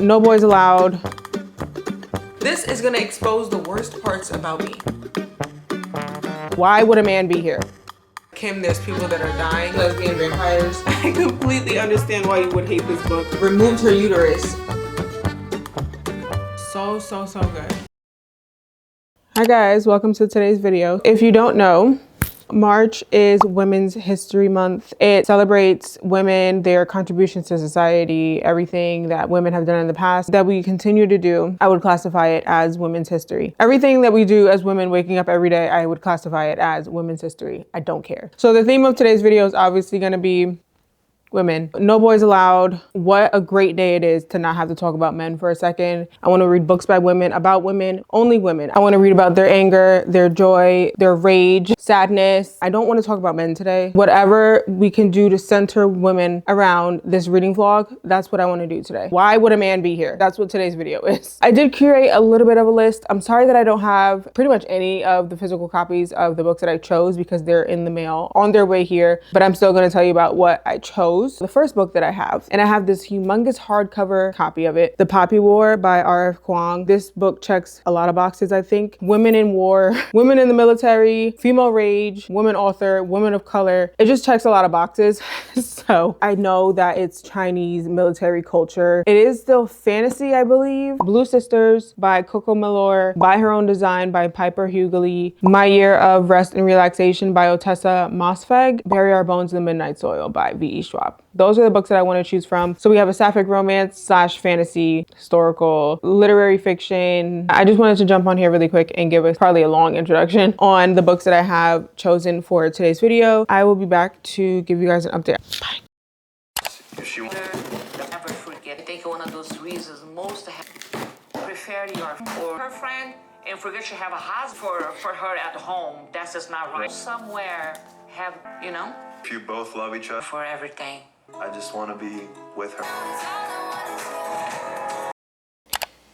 No boys allowed. This is gonna expose the worst parts about me. Why would a man be here? Kim, there's people that are dying. Lesbian vampires. I completely understand why you would hate this book. Removed her uterus. So good. Hi guys, welcome to today's video. If you don't know, March is Women's History Month. It celebrates women, their contributions to society, everything that women have done in the past that we continue to do. I would classify it as women's history. Everything that we do as women waking up every day, I would classify it as women's history. I don't care. So the theme of today's video is obviously going to be women. No boys allowed. What a great day it is to not have to talk about men for a second. I want to read books by women, about women, only women. I want to read about their anger, their joy, their rage, sadness. I don't want to talk about men today. Whatever we can do to center women around this reading vlog, that's what I want to do today. Why would a man be here? That's what today's video is. I did curate a little bit of a list. I'm sorry that I don't have pretty much any of the physical copies of the books that I chose because they're in the mail on their way here, but I'm still going to tell you about what I chose. The first book that I have, and I have this humongous hardcover copy of it, The Poppy War by R.F. Kuang. This book checks a lot of boxes, I think. Women in war, women in the military, female rage, women author, women of color. It just checks a lot of boxes. So I know that it's Chinese military culture. It is still fantasy, I believe. Blue Sisters by Coco Milor, By Her Own Design by Piper Hughley, My Year of Rest and Relaxation by Otessa Mosfeg, Bury Our Bones in the Midnight Soil by V.E. Schwab. Those are the books that I want to choose from. So we have a sapphic romance / fantasy, historical, literary fiction. I just wanted to jump on here really quick and give us probably a long introduction on the books that I have chosen for today's video. I will be back to give you guys an update. Bye. Never forget. I think one of those reasons most prefer your or her friend and forget you have a husband for her at home. That's just not right. Somewhere have, you know? If you both love each other for everything. I just want to be with her.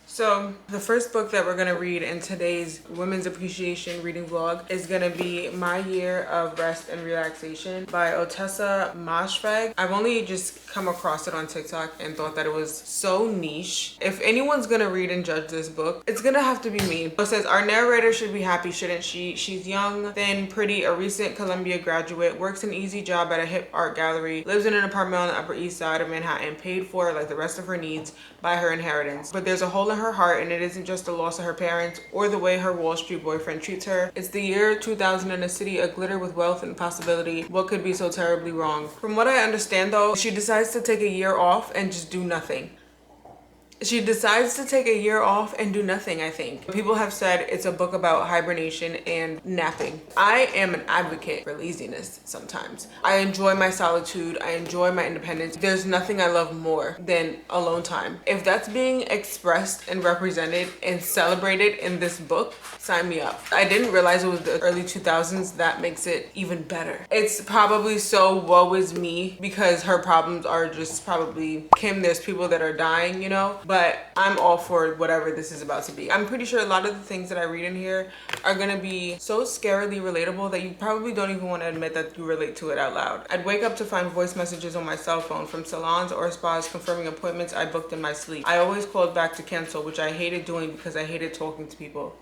So the first book that we're gonna read in today's Women's Appreciation reading vlog is gonna be My Year of Rest and Relaxation by Otessa Mosfeg. I've only just come across it on TikTok and thought that it was so niche. If anyone's gonna read and judge this book, it's gonna have to be me. It says, our narrator should be happy, shouldn't she? She's young, thin, pretty, a recent Columbia graduate, works an easy job at a hip art gallery, lives in an apartment on the Upper East Side of Manhattan, paid for like the rest of her needs by her inheritance. But there's a hole in her heart, and it isn't just the loss of her parents or the way her Wall Street boyfriend treats her. It's the year 2000 in a city aglitter with wealth and possibility. What could be so terribly wrong? From what I understand though, she decides to take a year off and just do nothing. She decides to take a year off and do nothing, I think. People have said it's a book about hibernation and napping. I am an advocate for laziness sometimes. I enjoy my solitude. I enjoy my independence. There's nothing I love more than alone time. If that's being expressed and represented and celebrated in this book, sign me up. I didn't realize it was the early 2000s. That makes it even better. It's probably so woe is me because her problems are just probably, Kim, there's people that are dying, you know? But I'm all for whatever this is about to be. I'm pretty sure a lot of the things that I read in here are gonna be so scarily relatable that you probably don't even want to admit that you relate to it out loud. I'd wake up to find voice messages on my cell phone from salons or spas confirming appointments I booked in my sleep. I always called back to cancel, which I hated doing because I hated talking to people.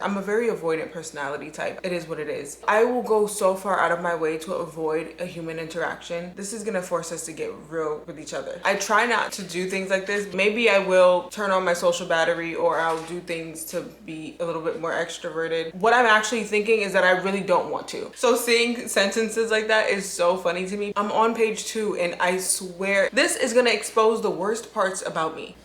I'm a very avoidant personality type. It is what it is. I will go so far out of my way to avoid a human interaction. This is gonna force us to get real with each other. I try not to do things like this. Maybe I will turn on my social battery or I'll do things to be a little bit more extroverted. What I'm actually thinking is that I really don't want to. So seeing sentences like that is so funny to me. I'm on page 2 and I swear this is gonna expose the worst parts about me.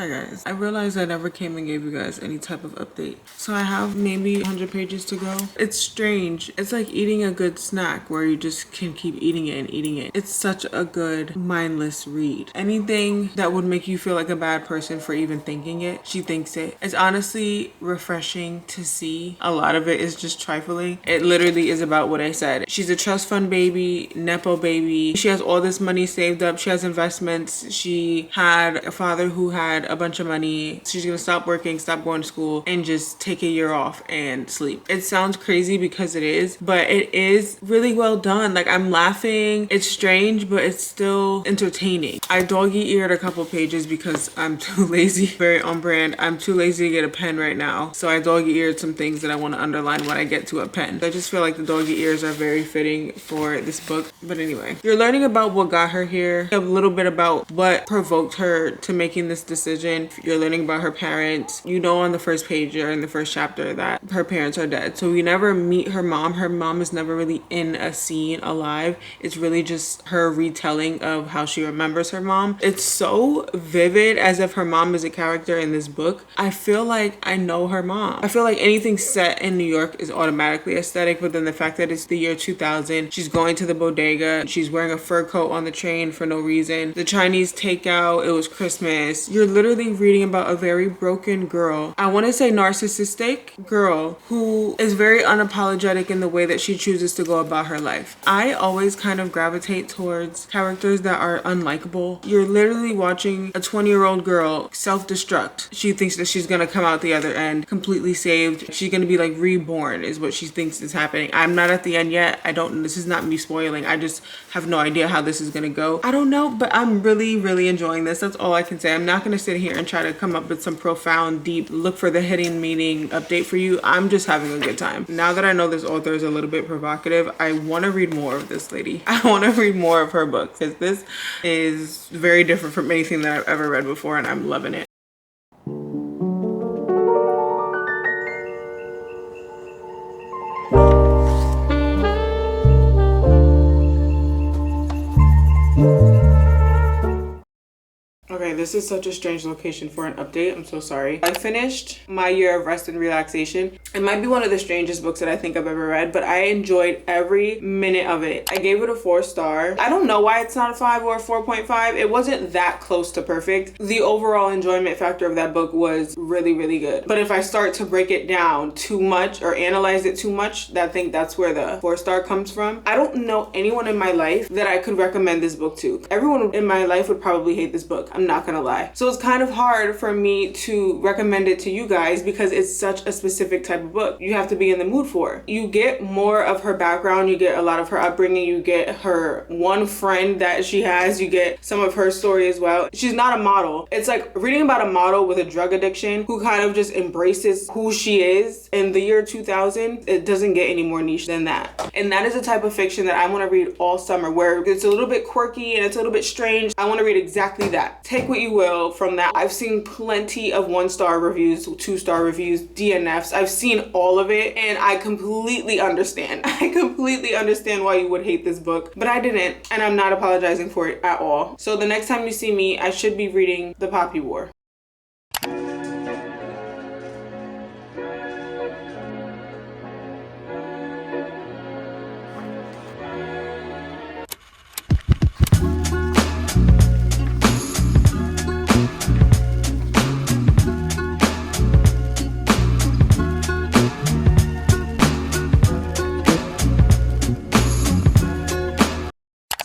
Hi guys, I realized I never came and gave you guys any type of update. So I have maybe 100 pages to go. It's strange. It's like eating a good snack where you just can keep eating it and eating it. It's such a good mindless read. Anything that would make you feel like a bad person for even thinking it, she thinks it. It's honestly refreshing to see. A lot of it is just trifling. It literally is about what I said. She's a trust fund baby, Nepo baby. She has all this money saved up. She has investments. She had a father who had a bunch of money. She's gonna stop working, stop going to school, and just take a year off and sleep. It sounds crazy because it is, but it is really well done. Like, I'm laughing. It's strange, but it's still entertaining. I doggy-eared a couple pages because I'm too lazy. Very on brand. I'm too lazy to get a pen right now. So I doggy-eared some things that I want to underline when I get to a pen. I just feel like the doggy ears are very fitting for this book. But anyway, you're learning about what got her here, a little bit about what provoked her to making this decision. You're learning about her parents. You know, on the first page or in the first chapter that her parents are dead. So we never meet her mom. Her mom is never really in a scene alive. It's really just her retelling of how she remembers her mom. It's so vivid, as if her mom is a character in this book. I feel like I know her mom. I feel like anything set in New York is automatically aesthetic, but then the fact that it's the year 2000, she's going to the bodega, she's wearing a fur coat on the train for no reason. The Chinese takeout, it was Christmas. You're literally reading about a very broken girl. I want to say narcissistic girl who is very unapologetic in the way that she chooses to go about her life. I always kind of gravitate towards characters that are unlikable. You're literally watching a 20-year-old girl self-destruct. She thinks that she's gonna come out the other end completely saved. She's gonna be like reborn is what she thinks is happening. I'm not at the end yet. This is not me spoiling. I just have no idea how this is gonna go. I don't know, but I'm really enjoying this. That's all I can say. I'm not gonna sit here and try to come up with some profound, deep, look for the hidden meaning update for you. I'm just having a good time. Now that I know this author is a little bit provocative, I wanna read more of this lady. I wanna read more of her books because this is very different from anything that I've ever read before, and I'm loving it. Okay, this is such a strange location for an update. I'm so sorry. I finished My Year of Rest and Relaxation. It might be one of the strangest books that I think I've ever read, but I enjoyed every minute of it. I gave it a 4-star. I don't know why it's not a 5 or a 4.5. It wasn't that close to perfect. The overall enjoyment factor of that book was really good. But if I start to break it down too much or analyze it too much, I think that's where the 4-star comes from. I don't know anyone in my life that I could recommend this book to. Everyone in my life would probably hate this book. I'm not gonna lie. So it's kind of hard for me to recommend it to you guys because it's such a specific type of book you have to be in the mood for. You get more of her background, you get a lot of her upbringing, you get her one friend that she has, you get some of her story as well. She's not a model. It's like reading about a model with a drug addiction who kind of just embraces who she is in the year 2000. It doesn't get any more niche than that. And that is the type of fiction that I want to read all summer, where it's a little bit quirky and it's a little bit strange. I want to read exactly that. Take what you will from that. I've seen plenty of 1-star reviews, 2-star reviews, DNFs. I've seen all of it, and I completely understand. I completely understand why you would hate this book, but I didn't, and I'm not apologizing for it at all. So the next time you see me, I should be reading The Poppy War.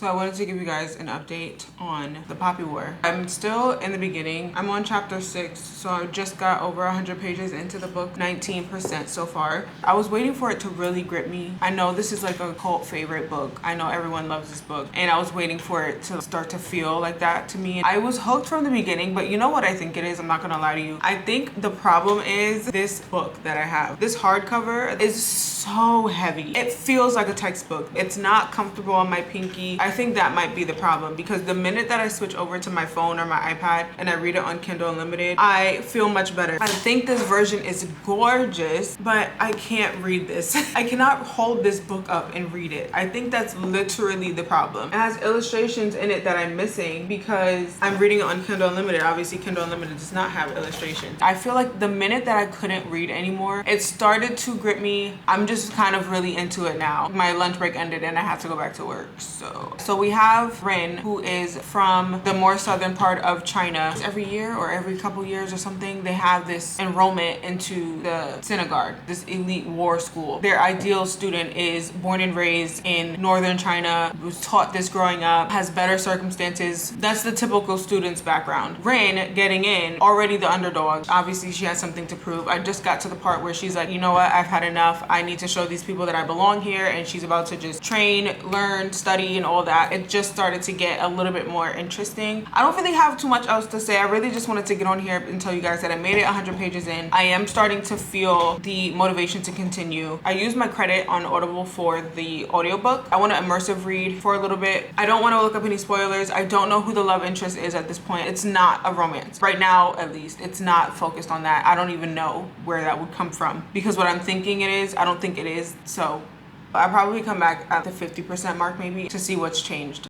So I wanted to give you guys an update on The Poppy War. I'm still in the beginning. I'm on chapter 6, so I just got over 100 pages into the book, 19% so far. I was waiting for it to really grip me. I know this is like a cult favorite book. I know everyone loves this book, and I was waiting for it to start to feel like that to me. I was hooked from the beginning, but you know what I think it is? I'm not gonna lie to you. I think the problem is this book that I have. This hardcover is so heavy. It feels like a textbook. It's not comfortable on my pinky. I I think that might be the problem, because the minute that I switch over to my phone or my iPad and I read it on Kindle Unlimited, I feel much better. I think this version is gorgeous, but I can't read this. I cannot hold this book up and read it. I think that's literally the problem. It has illustrations in it that I'm missing because I'm reading it on Kindle Unlimited. Obviously, Kindle Unlimited does not have illustrations. I feel like the minute that I couldn't read anymore, it started to grip me. I'm just kind of really into it now. My lunch break ended and I had to go back to work. So we have Rin, who is from the more southern part of China. Every year or every couple years or something, they have this enrollment into the synagogue, this elite war school. Their ideal student is born and raised in northern China, was taught this growing up, has better circumstances. That's the typical student's background. Rin getting in, already the underdog. Obviously she has something to prove. I just got to the part where she's like, you know what, I've had enough. I need to show these people that I belong here, and she's about to just train, learn, study, and all that. It just started to get a little bit more interesting. I don't really have too much else to say. I really just wanted to get on here and tell you guys that I made it 100 pages in. I am starting to feel the motivation to continue. I used my credit on Audible for the audiobook. I want to immersive read for a little bit. I don't want to look up any spoilers. I don't know who the love interest is at this point. It's not a romance. Right now, at least, it's not focused on that. I don't even know where that would come from, because what I'm thinking it is, I don't think it is. So I'll probably come back at the 50% mark maybe to see what's changed.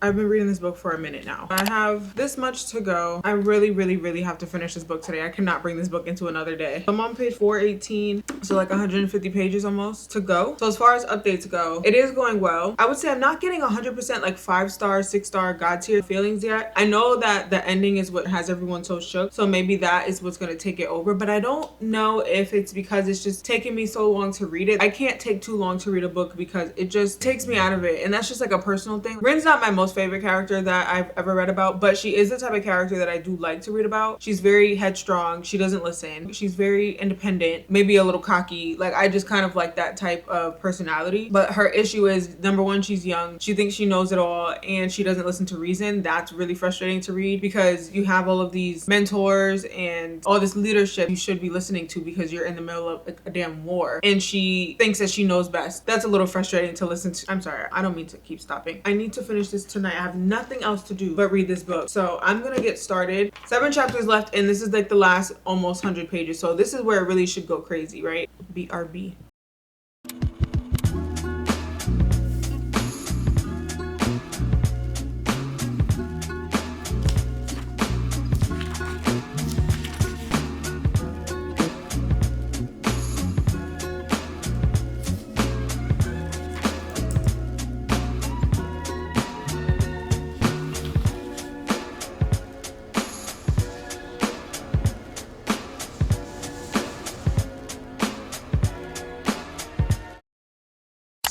I've been reading this book for a minute now. I have this much to go. I really have to finish this book today. I cannot bring this book into another day. I'm on page 418, so like 150 pages almost to go. So as far as updates go, it is going well. I would say I'm not getting 100% like 5-star, 6-star God tier feelings yet. I know that the ending is what has everyone so shook, so maybe that is what's gonna take it over, but I don't know if it's because it's just taking me so long to read it. I can't take too long to read a book because it just takes me out of it, and that's just like a personal thing. Rin's not my most favorite character that I've ever read about, but she is the type of character that I do like to read about. She's very headstrong. She doesn't listen. She's very independent, maybe a little cocky. Like, I just kind of like that type of personality. But her issue is, number one, she's young. She thinks she knows it all and she doesn't listen to reason. That's really frustrating to read, because you have all of these mentors and all this leadership you should be listening to because you're in the middle of a damn war, and she thinks that she knows best. That's a little frustrating to listen to. I'm sorry, I don't mean to keep stopping. I need to finish this tonight. I have nothing else to do but read this book, so I'm gonna get started. 7 chapters left, and this is like the last almost 100 pages, so this is where it really should go crazy, right? BRB.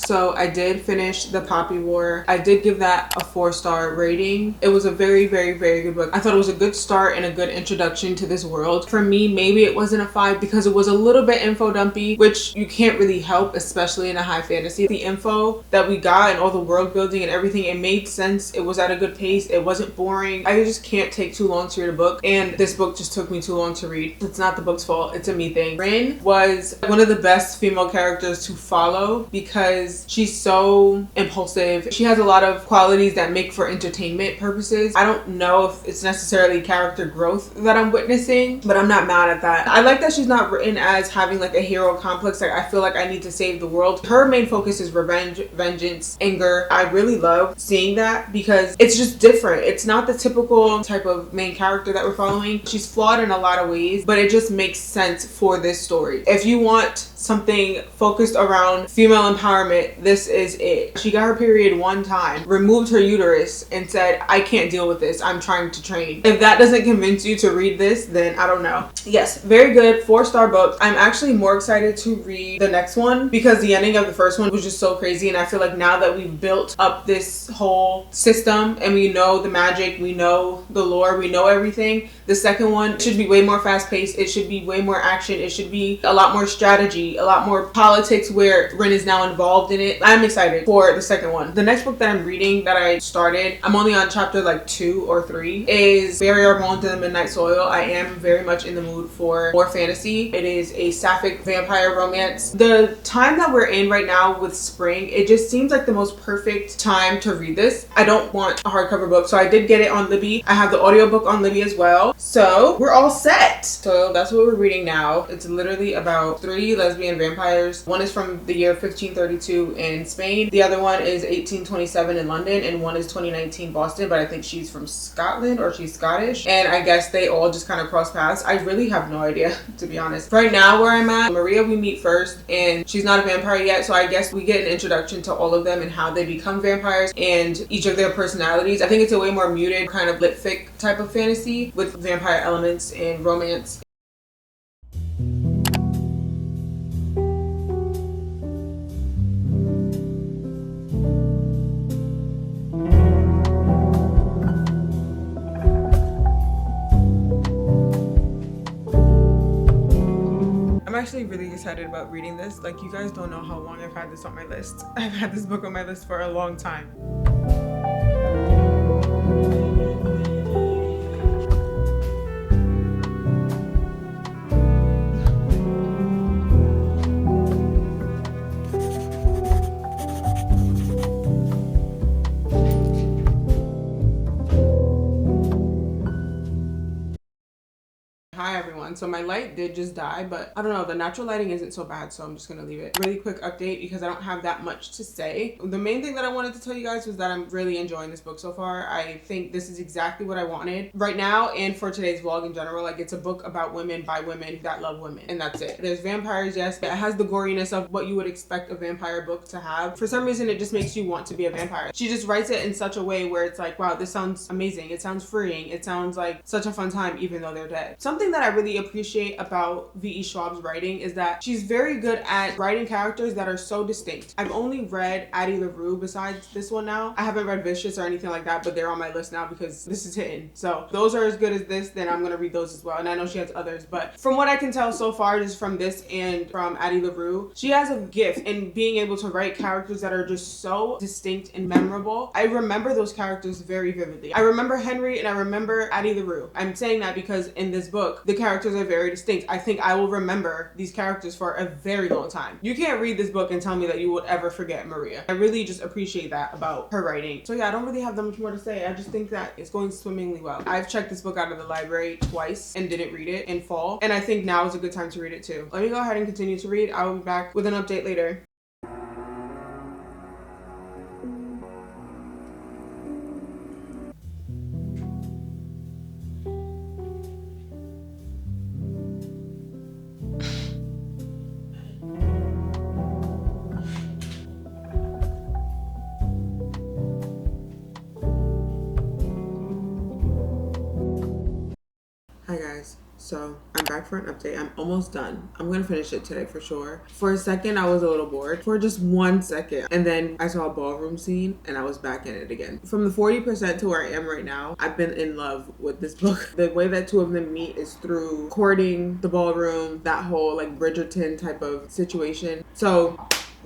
So I did finish The Poppy War. I did give that a 4-star rating. It was a very good book. I thought it was a good start and a good introduction to this world. For me, maybe it wasn't a 5 because it was a little bit info dumpy, which you can't really help, especially in a high fantasy. The info that we got and all the world building and everything, it made sense. It was at a good pace. It wasn't boring. I just can't take too long to read a book, and this book just took me too long to read. It's not the book's fault. It's a me thing. Rin was one of the best female characters to follow because she's so impulsive. She has a lot of qualities that make for entertainment purposes. I don't know if it's necessarily character growth that I'm witnessing, but I'm not mad at that. I like that she's not written as having like a hero complex. Like, I feel like I need to save the world. Her main focus is revenge, vengeance, anger. I really love seeing that because it's just different. It's not the typical type of main character that we're following. She's flawed in a lot of ways, but it just makes sense for this story. If you want something focused around female empowerment, this is it. She got her period one time, removed her uterus, and said, I can't deal with this. I'm trying to train. If that doesn't convince you to read this, then I don't know. Yes, very good. 4-star book. I'm actually more excited to read the next one because the ending of the first one was just so crazy, and I feel like now that we've built up this whole system and we know the magic, we know the lore, we know everything, the second one should be way more fast-paced. It should be way more action. It should be a lot more strategy, a lot more politics, where Rin is now involved in it. I'm excited for the second one. The next book that I'm reading that I started, I'm only on chapter like 2 or 3, is Bury Our Bones in the Midnight Soil. I am very much in the mood for more fantasy. It is a sapphic vampire romance. The time that we're in right now with spring, it just seems like the most perfect time to read this. I don't want a hardcover book, so I did get it on Libby. I have the audiobook on Libby as well. So we're all set. So that's what we're reading now. It's literally about 3 lesbian vampires. One is from the year 1532 in Spain. The other one is 1827 in London, and one is 2019 Boston, but I think she's from Scotland or she's Scottish. And I guess they all just kind of cross paths. I really have no idea, to be honest. Right now where I'm at, Maria we meet first, and she's not a vampire yet, so I guess we get an introduction to all of them and how they become vampires and each of their personalities. I think it's a way more muted kind of lit fic type of fantasy with vampire elements and romance. I'm actually really excited about reading this. Like, you guys don't know how long I've had this on my list. I've had this book on my list for a long time. Hi everyone. So my light did just die, but I don't know, the natural lighting isn't so bad, so I'm just gonna leave it. Really quick update because I don't have that much to say. The main thing that I wanted to tell you guys was that I'm really enjoying this book so far. I think this is exactly what I wanted right now and for today's vlog in general. Like, it's a book about women by women that love women, and that's it. There's vampires, yes, but it has the goriness of what you would expect a vampire book to have. For some reason, it just makes you want to be a vampire. She just writes it in such a way where it's like, wow, this sounds amazing. It sounds freeing. It sounds like such a fun time even though they're dead. Something that I really appreciate about V.E. Schwab's writing is that she's very good at writing characters that are so distinct. I've only read Addie LaRue besides this one now. I haven't read Vicious or anything like that, but they're on my list now because this is hitting. So those are as good as this, then I'm gonna read those as well. And I know she has others, but from what I can tell so far, just from this and from Addie LaRue, she has a gift in being able to write characters that are just so distinct and memorable. I remember those characters very vividly. I remember Henry and I remember Addie LaRue. I'm saying that because in this book, the characters are very distinct. I think I will remember these characters for a very long time. You can't read this book and tell me that you would ever forget Maria. I really just appreciate that about her writing. So yeah, I don't really have that much more to say. I just think that it's going swimmingly well. I've checked this book out of the library twice and didn't read it in fall, and I think now is a good time to read it too. Let me go ahead and continue to read. I will be back with an update later. Hi guys, so I'm back for an update. I'm almost done. I'm gonna finish it today for sure. For a second, I was a little bored. For just 1 second. And then I saw a ballroom scene and I was back in it again. From the 40% to where I am right now, I've been in love with this book. The way that two of them meet is through courting, the ballroom, that whole like Bridgerton type of situation. So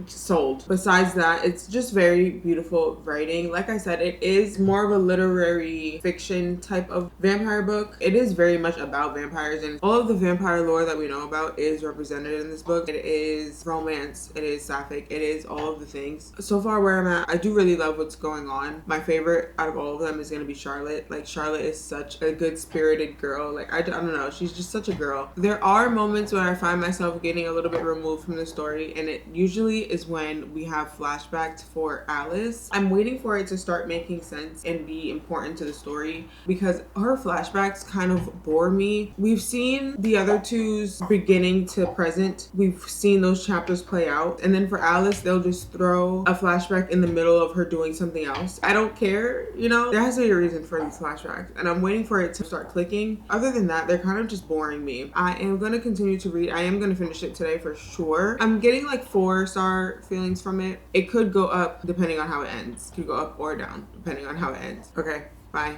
sold. Besides that, it's just very beautiful writing. Like I said, it is more of a literary fiction type of vampire book. It is very much about vampires, and all of the vampire lore that we know about is represented in this book. It is romance, it is sapphic, it is all of the things. So far where I'm at, I do really love what's going on. My favorite out of all of them is going to be Charlotte. Like, Charlotte is such a good spirited girl. Like, I don't know, she's just such a girl. There are moments where I find myself getting a little bit removed from the story, and it usually is when we have flashbacks for Alice. I'm waiting for it to start making sense and be important to the story because her flashbacks kind of bore me. We've seen the other two's beginning to present. We've seen those chapters play out, and then for Alice, they'll just throw a flashback in the middle of her doing something else. I don't care, you know? There has to be a reason for these flashbacks, and I'm waiting for it to start clicking. Other than that, they're kind of just boring me. I am going to continue to read. I am going to finish it today for sure. I'm getting like 4-star feelings from it. It could go up depending on how it ends. It could go up or down depending on how it ends. Okay, bye.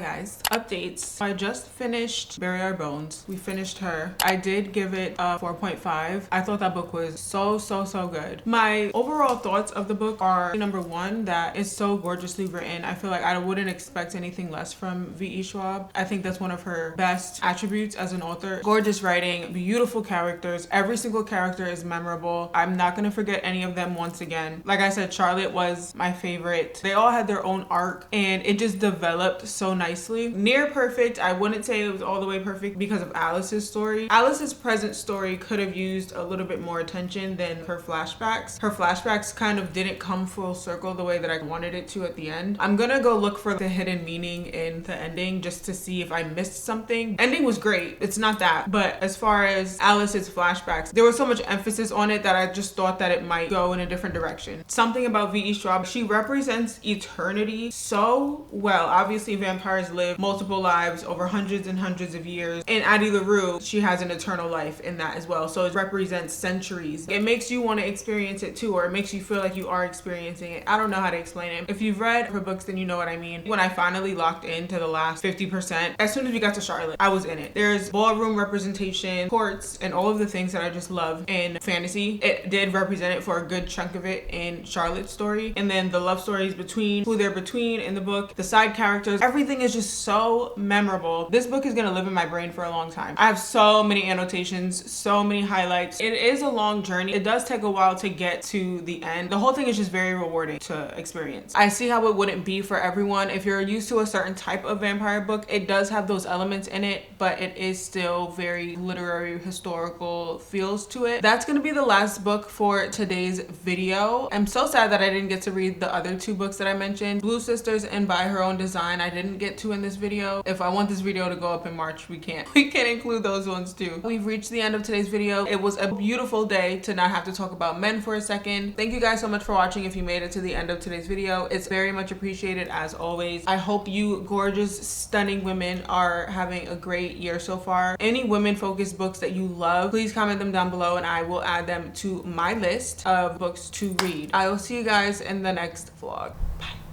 guys, updates. I just finished Bury Our Bones. We finished her. I did give it a 4.5. I thought that book was so good. My overall thoughts of the book are, number one, that it's so gorgeously written. I feel like I wouldn't expect anything less from V.E. Schwab. I think that's one of her best attributes as an author. Gorgeous writing, beautiful characters. Every single character is memorable. I'm not gonna forget any of them once again. Like I said, Charlotte was my favorite. They all had their own arc and it just developed so nicely. Near perfect, I wouldn't say it was all the way perfect because of Alice's story. Alice's present story could have used a little bit more attention than her flashbacks. Her flashbacks kind of didn't come full circle the way that I wanted it to at the end. I'm gonna go look for the hidden meaning in the ending just to see if I missed something. Ending was great, it's not that, but as far as Alice's flashbacks, there was so much emphasis on it that I just thought that it might go in a different direction. Something about V.E. Schwab, she represents eternity so well. Obviously vampires live multiple lives over hundreds and hundreds of years, and Addie LaRue, she has an eternal life in that as well, so it represents centuries. It makes you want to experience it too, or it makes you feel like you are experiencing it. I don't know how to explain it. If you've read her books, then you know what I mean. When I finally locked into the last 50%, as soon as we got to Charlotte, I was in it. There's ballroom representation, courts, and all of the things that I just love in fantasy. It did represent it for a good chunk of it in Charlotte's story, and then the love stories between who they're between in the book, the side characters, everything is just so memorable. This book is gonna live in my brain for a long time. I have so many annotations, so many highlights. It is a long journey. It does take a while to get to the end. The whole thing is just very rewarding to experience. I see how it wouldn't be for everyone. If you're used to a certain type of vampire book, it does have those elements in it, but it is still very literary, historical feels to it. That's gonna be the last book for today's video. I'm so sad that I didn't get to read the other two books that I mentioned, Blue Sisters and By Her Own Design. I didn't get to in this video. If I want this video to go up in March, we can include those ones too. We've reached the end of today's video. It was a beautiful day to not have to talk about men for a second. Thank you guys so much for watching. If you made it to the end of today's video, it's very much appreciated as always. I hope you gorgeous, stunning women are having a great year so far. Any women focused books that you love, please comment them down below and I will add them to my list of books to read. I will see you guys in the next vlog. Bye.